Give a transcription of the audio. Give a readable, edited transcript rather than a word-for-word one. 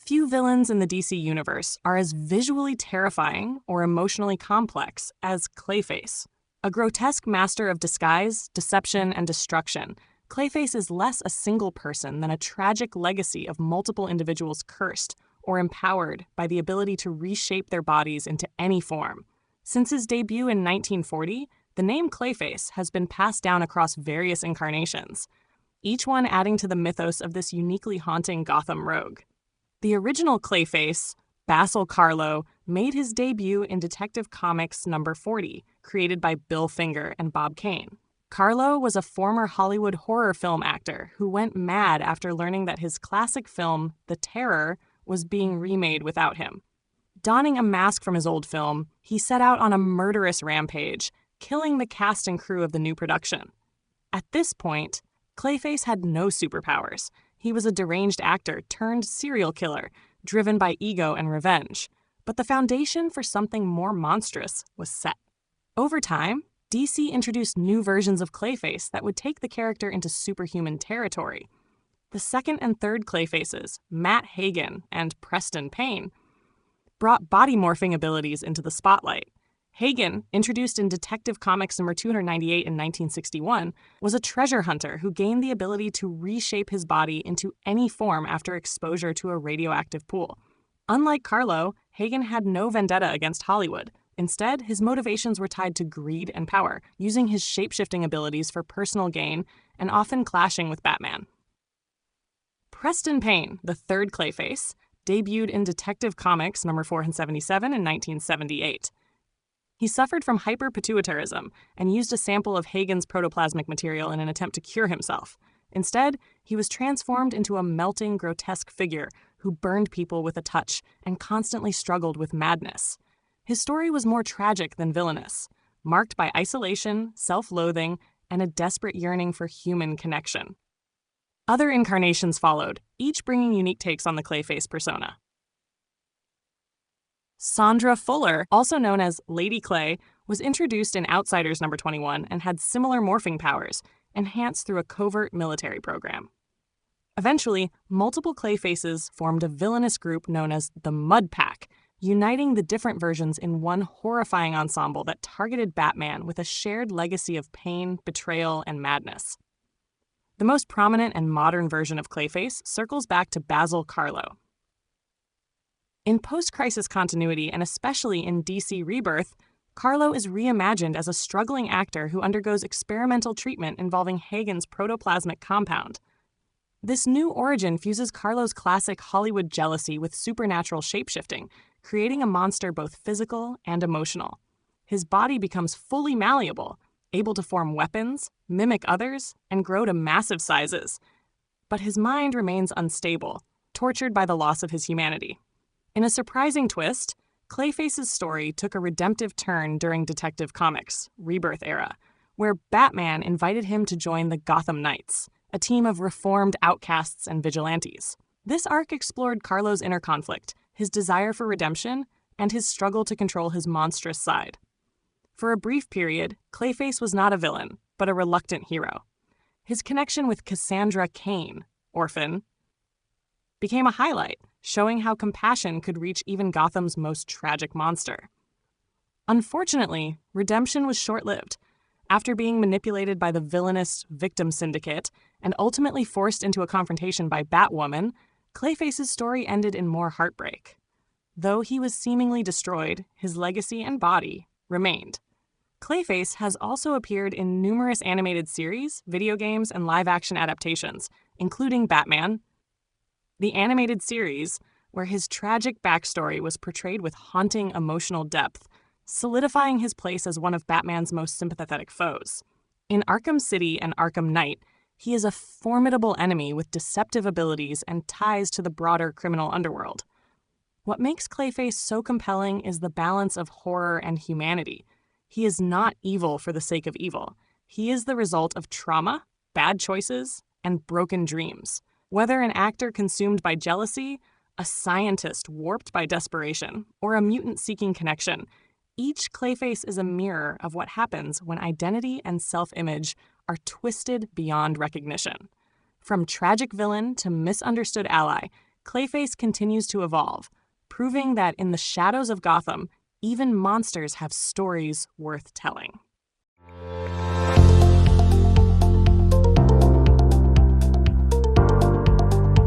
Few villains in the DC universe are as visually terrifying or emotionally complex as Clayface. A grotesque master of disguise, deception, and destruction, Clayface is less a single person than a tragic legacy of multiple individuals cursed or empowered by the ability to reshape their bodies into any form. Since his debut in 1940, the name Clayface has been passed down across various incarnations, each one adding to the mythos of this uniquely haunting Gotham rogue. The original Clayface, Basil Karlo, made his debut in Detective Comics number 40, created by Bill Finger and Bob Kane. Karlo was a former Hollywood horror film actor who went mad after learning that his classic film, The Terror, was being remade without him. Donning a mask from his old film, he set out on a murderous rampage, killing the cast and crew of the new production. At this point, Clayface had no superpowers. He was a deranged actor turned serial killer, driven by ego and revenge. But the foundation for something more monstrous was set. Over time, DC introduced new versions of Clayface that would take the character into superhuman territory. The second and third Clayfaces, Matt Hagen and Preston Payne, brought body morphing abilities into the spotlight. Hagen, introduced in Detective Comics number 298 in 1961, was a treasure hunter who gained the ability to reshape his body into any form after exposure to a radioactive pool. Unlike Karlo, Hagen had no vendetta against Hollywood. Instead, his motivations were tied to greed and power, using his shapeshifting abilities for personal gain and often clashing with Batman. Preston Payne, the third Clayface, debuted in Detective Comics number 477 in 1978. He suffered from hyperpituitarism and used a sample of Hagen's protoplasmic material in an attempt to cure himself. Instead, he was transformed into a melting, grotesque figure who burned people with a touch and constantly struggled with madness. His story was more tragic than villainous, marked by isolation, self-loathing, and a desperate yearning for human connection. Other incarnations followed, each bringing unique takes on the Clayface persona. Sandra Fuller, also known as Lady Clay, was introduced in Outsiders number 21 and had similar morphing powers, enhanced through a covert military program. Eventually, multiple Clayfaces formed a villainous group known as the Mud Pack, uniting the different versions in one horrifying ensemble that targeted Batman with a shared legacy of pain, betrayal, and madness. The most prominent and modern version of Clayface circles back to Basil Karlo. In post-crisis continuity, and especially in DC Rebirth, Karlo is reimagined as a struggling actor who undergoes experimental treatment involving Hagen's protoplasmic compound. This new origin fuses Karlo's classic Hollywood jealousy with supernatural shapeshifting, creating a monster both physical and emotional. His body becomes fully malleable, able to form weapons, mimic others, and grow to massive sizes. But his mind remains unstable, tortured by the loss of his humanity. In a surprising twist, Clayface's story took a redemptive turn during Detective Comics' Rebirth era, where Batman invited him to join the Gotham Knights, a team of reformed outcasts and vigilantes. This arc explored Karlo's inner conflict, his desire for redemption, and his struggle to control his monstrous side. For a brief period, Clayface was not a villain, but a reluctant hero. His connection with Cassandra Cain, orphan, became a highlight, showing how compassion could reach even Gotham's most tragic monster. Unfortunately, redemption was short-lived. After being manipulated by the villainous victim syndicate and ultimately forced into a confrontation by Batwoman, Clayface's story ended in more heartbreak. Though he was seemingly destroyed, his legacy and body remained. Clayface has also appeared in numerous animated series, video games, and live-action adaptations, including Batman, the animated series, where his tragic backstory was portrayed with haunting emotional depth, solidifying his place as one of Batman's most sympathetic foes. In Arkham City and Arkham Knight, he is a formidable enemy with deceptive abilities and ties to the broader criminal underworld. What makes Clayface so compelling is the balance of horror and humanity. He is not evil for the sake of evil. He is the result of trauma, bad choices, and broken dreams. Whether an actor consumed by jealousy, a scientist warped by desperation, or a mutant seeking connection, each Clayface is a mirror of what happens when identity and self-image are twisted beyond recognition. From tragic villain to misunderstood ally, Clayface continues to evolve, proving that in the shadows of Gotham, even monsters have stories worth telling.